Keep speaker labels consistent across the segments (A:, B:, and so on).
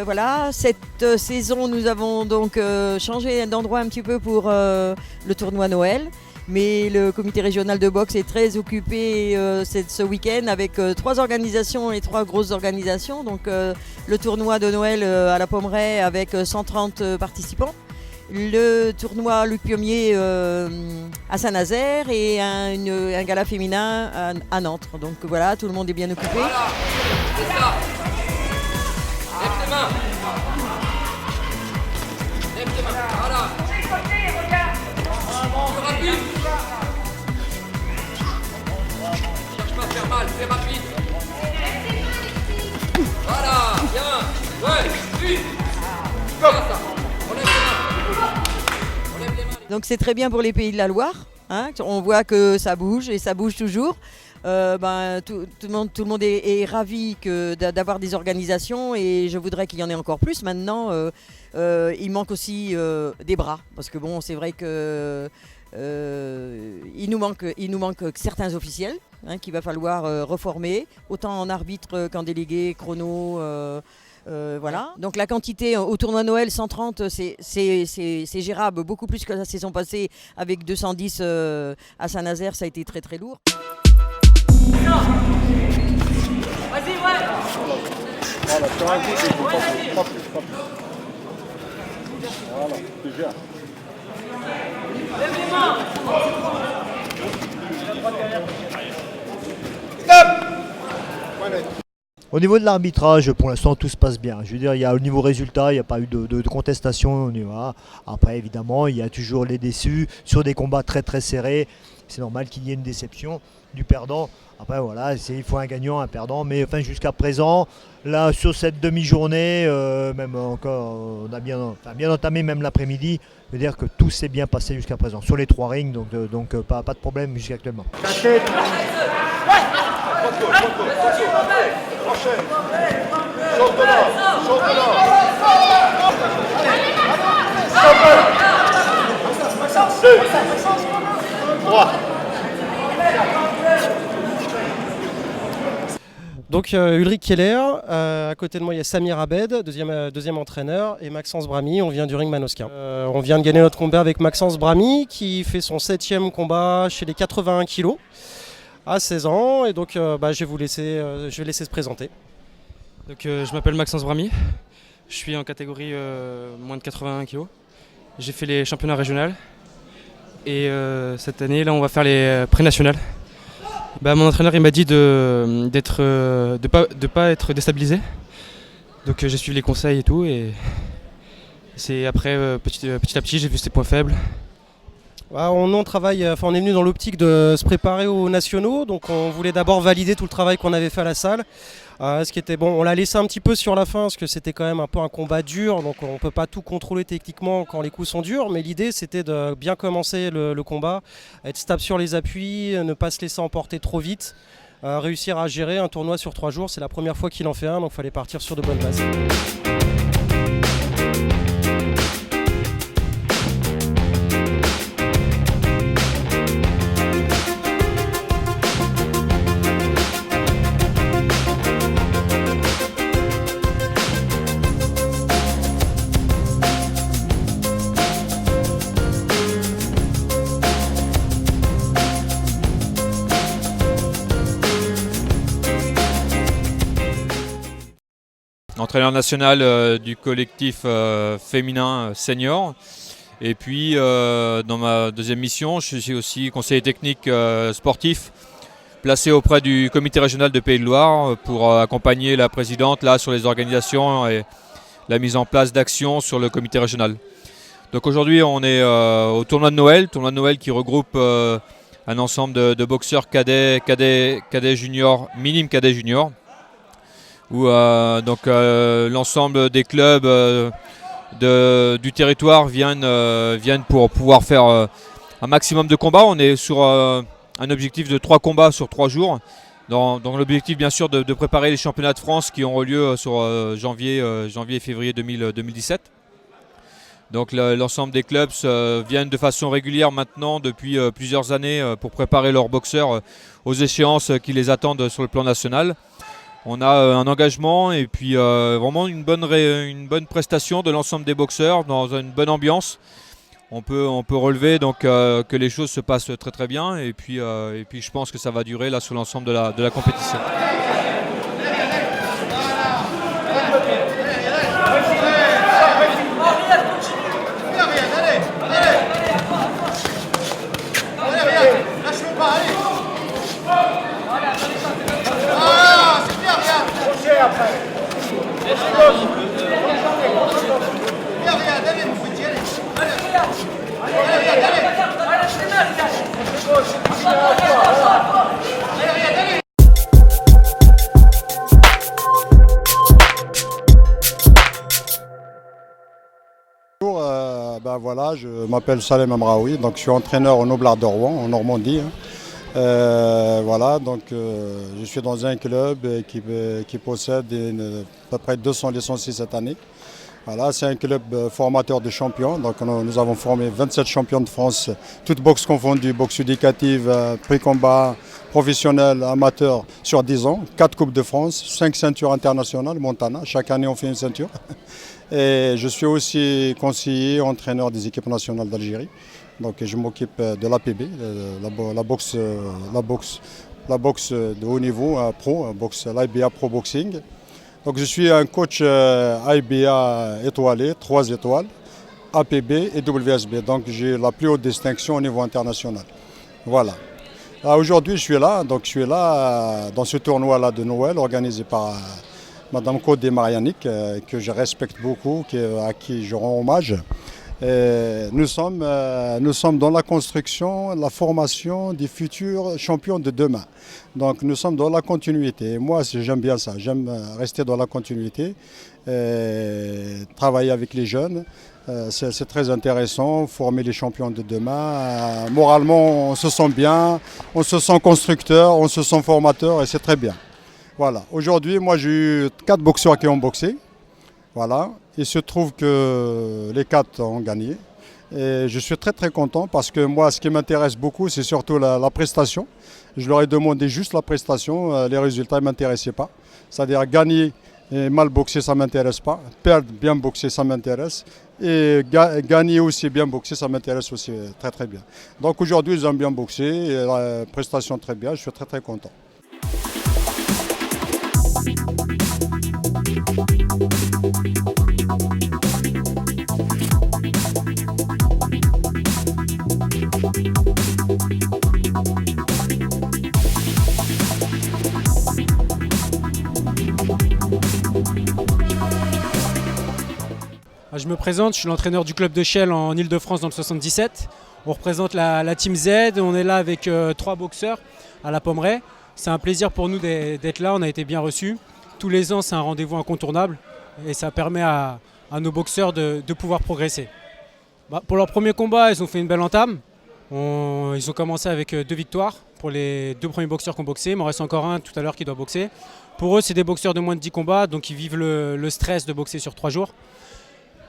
A: voilà, cette saison nous avons donc changé d'endroit un petit peu pour le tournoi Noël. Mais le comité régional de boxe est très occupé ce week-end avec 3 organisations et 3 grosses organisations. Donc le tournoi de Noël à la Pommeraye avec 130 participants. Le tournoi Luc Piomier à Saint-Nazaire et un gala féminin à Nantes. Donc voilà, tout le monde est bien occupé.
B: Voilà, c'est ça. Lève tes mains. Lève tes mains, voilà. Plus rapide. Cherche pas à faire mal, fais rapide. Voilà, bien. Ouais, puis. Voilà ça. Relève les mains. Relève les mains.
A: Donc c'est très bien pour les Pays de la Loire. Hein, on voit que ça bouge et ça bouge toujours. Tout le monde est ravi d'avoir des organisations et je voudrais qu'il y en ait encore plus. Maintenant, il manque aussi des bras parce que bon, c'est vrai que il nous manque certains officiels qu'il va falloir reformer, autant en arbitre qu'en délégué, chrono. Voilà. Donc la quantité au tournoi Noël 130 c'est gérable beaucoup plus que la saison passée avec 210 à Saint-Nazaire, ça a été très très lourd.
B: Vas-y, ouais.
C: Voilà, sur un coup, c'est tout, pas plus. Voilà, tu gères.
B: Lève les mains.
D: Au niveau de l'arbitrage, pour l'instant, tout se passe bien. Je veux dire, au niveau résultat, il n'y a pas eu de contestation. Voilà. Après, évidemment, il y a toujours les déçus sur des combats très très serrés. C'est normal qu'il y ait une déception du perdant. Après, voilà, il faut un gagnant, un perdant. Mais enfin, jusqu'à présent, là, sur cette demi-journée, même encore, on a bien entamé même l'après-midi. Je veux dire que tout s'est bien passé jusqu'à présent. Sur les 3 rings, donc pas de problème jusqu'actuellement.
C: Ta tête.
E: Donc Ulrich Keller, à côté de moi il y a Samir Abed, deuxième entraîneur, et Maxence Bramy, on vient du ring Manosquin. On vient de gagner notre combat avec Maxence Bramy qui fait son 7e combat chez les 81 kg à 16 ans, et donc je vais laisser se présenter.
F: Donc, je m'appelle Maxence Bramy, je suis en catégorie moins de 81 kg. J'ai fait les championnats régionaux et cette année là on va faire les pré-nationales. Mon entraîneur il m'a dit de pas être déstabilisé, donc j'ai suivi les conseils et tout, et c'est après petit à petit j'ai vu ses points faibles.
E: On est venu dans l'optique de se préparer aux nationaux, donc on voulait d'abord valider tout le travail qu'on avait fait à la salle. Ce qui était bon, on l'a laissé un petit peu sur la fin parce que c'était quand même un peu un combat dur, donc on ne peut pas tout contrôler techniquement quand les coups sont durs, mais l'idée c'était de bien commencer le combat, être stable sur les appuis, ne pas se laisser emporter trop vite, réussir à gérer un tournoi sur 3 jours. C'est la première fois qu'il en fait un, donc il fallait partir sur de bonnes bases.
G: Entraîneur national du collectif féminin senior. Et puis dans ma deuxième mission, je suis aussi conseiller technique sportif placé auprès du comité régional de Pays de Loire pour accompagner la présidente là sur les organisations et la mise en place d'actions sur le comité régional. Donc aujourd'hui on est au tournoi de Noël qui regroupe un ensemble de boxeurs cadets juniors, minime cadets juniors, où l'ensemble des clubs du territoire viennent pour pouvoir faire un maximum de combats. On est sur un objectif de 3 combats sur 3 jours, dans l'objectif bien sûr de préparer les championnats de France qui auront lieu sur janvier et février 2017. Donc l'ensemble des clubs viennent de façon régulière maintenant depuis plusieurs années pour préparer leurs boxeurs aux échéances qui les attendent sur le plan national. On a un engagement et puis vraiment une bonne prestation de l'ensemble des boxeurs dans une bonne ambiance. On peut relever donc, que les choses se passent très très bien et puis je pense que ça va durer là sur l'ensemble de la compétition.
C: Bonjour, voilà, je m'appelle Salem Amraoui, donc je suis entraîneur au Noblard de Rouen, en Normandie. Voilà, donc je suis dans un club qui possède à peu près 200 licenciés cette année. Voilà, c'est un club formateur de champions. Donc nous avons formé 27 champions de France, toutes boxes confondues, boxe éducative, pré-combat, professionnel, amateur sur 10 ans, 4 Coupes de France, 5 ceintures internationales, Montana. Chaque année on fait une ceinture. Et je suis aussi conseiller, entraîneur des équipes nationales d'Algérie. Donc je m'occupe de l'APB, la boxe de haut niveau, pro, l'IBA Pro Boxing. Donc je suis un coach IBA étoilé, 3 étoiles, APB et WSB. Donc j'ai la plus haute distinction au niveau international. Voilà. Aujourd'hui je suis là dans ce tournoi-là de Noël organisé par Madame Codé Marianic, que je respecte beaucoup, à qui je rends hommage. Et nous sommes dans la construction, la formation des futurs champions de demain. Donc nous sommes dans la continuité. Et moi, j'aime bien ça. J'aime rester dans la continuité, travailler avec les jeunes. C'est très intéressant, former les champions de demain. Moralement, on se sent bien, on se sent constructeur, on se sent formateur et c'est très bien. Voilà. Aujourd'hui, moi, j'ai eu 4 boxeurs qui ont boxé. Voilà. Il se trouve que les 4 ont gagné. Et je suis très très content parce que moi, ce qui m'intéresse beaucoup, c'est surtout la prestation. Je leur ai demandé juste la prestation. Les résultats ne m'intéressaient pas. C'est-à-dire gagner et mal boxer, ça ne m'intéresse pas. Perdre, bien boxer, ça m'intéresse. Et gagner aussi, bien boxer, ça m'intéresse aussi très très bien. Donc aujourd'hui, ils ont bien boxé. Et la prestation très bien. Je suis très très content.
H: Je me présente, je suis l'entraîneur du club de Chelles en Ile-de-France dans le 77. On représente la Team Z, on est là avec 3 boxeurs à la Pommeraye. C'est un plaisir pour nous d'être là, on a été bien reçus. Tous les ans, c'est un rendez-vous incontournable et ça permet à nos boxeurs de pouvoir progresser. Pour leur premier combat, ils ont fait une belle entame. Ils ont commencé avec 2 victoires pour les 2 premiers boxeurs qui ont boxé. Il m'en reste encore un tout à l'heure qui doit boxer. Pour eux, c'est des boxeurs de moins de 10 combats, donc ils vivent le stress de boxer sur 3 jours.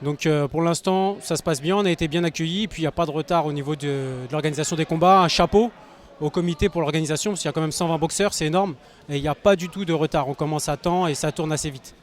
H: Donc pour l'instant, ça se passe bien, on a été bien accueillis. Et puis il n'y a pas de retard au niveau de l'organisation des combats. Un chapeau au comité pour l'organisation, parce qu'il y a quand même 120 boxeurs, c'est énorme. Et il n'y a pas du tout de retard, on commence à temps et ça tourne assez vite.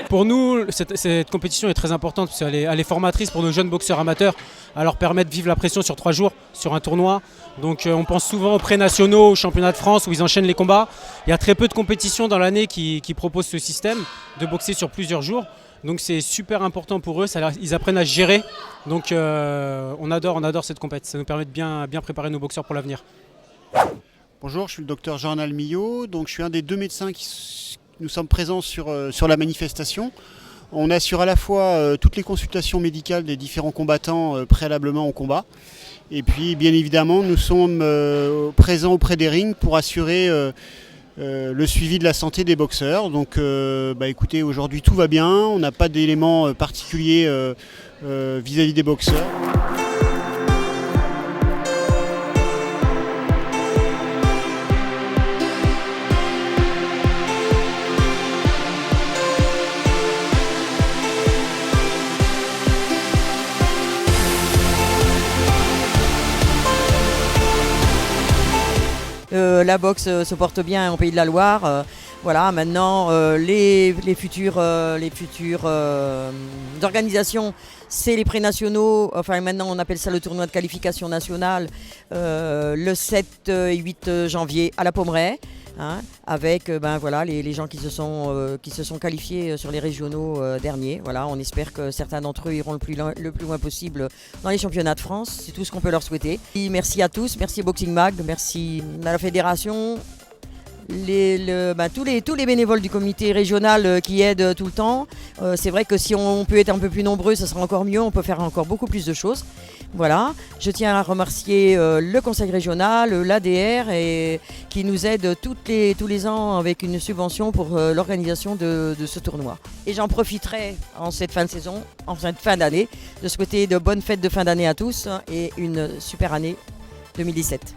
H: Pour nous, cette compétition est très importante parce qu'elle est formatrice pour nos jeunes boxeurs amateurs, à leur permettre de vivre la pression sur 3 jours sur un tournoi. Donc on pense souvent aux pré-nationaux, aux championnats de France où ils enchaînent les combats. Il y a très peu de compétitions dans l'année qui proposent ce système de boxer sur plusieurs jours. Donc c'est super important pour eux, ils apprennent à se gérer. Donc on adore cette compétition, ça nous permet de bien préparer nos boxeurs pour l'avenir.
I: Bonjour, je suis le docteur Jean Almillot, donc je suis un des 2 médecins nous sommes présents sur la manifestation. On assure à la fois toutes les consultations médicales des différents combattants préalablement au combat. Et puis bien évidemment nous sommes présents auprès des rings pour assurer le suivi de la santé des boxeurs. Donc écoutez, aujourd'hui tout va bien, on n'a pas d'éléments particuliers vis-à-vis des boxeurs.
A: La boxe se porte bien en Pays de la Loire. Voilà, maintenant les futures organisations, c'est les pré-nationaux. Enfin, maintenant on appelle ça le tournoi de qualification nationale le 7 et 8 janvier à la Pommeraye. Hein, avec voilà, les gens qui se sont qualifiés sur les régionaux derniers. Voilà, on espère que certains d'entre eux iront le plus loin possible dans les championnats de France. C'est tout ce qu'on peut leur souhaiter. Et merci à tous, merci Boxing Mag, merci à la fédération, tous les bénévoles du comité régional qui aident tout le temps. C'est vrai que si on peut être un peu plus nombreux, ce sera encore mieux, on peut faire encore beaucoup plus de choses. Voilà, je tiens à remercier le conseil régional, l'ADR, qui nous aide tous les ans avec une subvention pour l'organisation de ce tournoi. Et j'en profiterai en cette fin de saison, en cette fin d'année, de souhaiter de bonnes fêtes de fin d'année à tous et une super année 2017.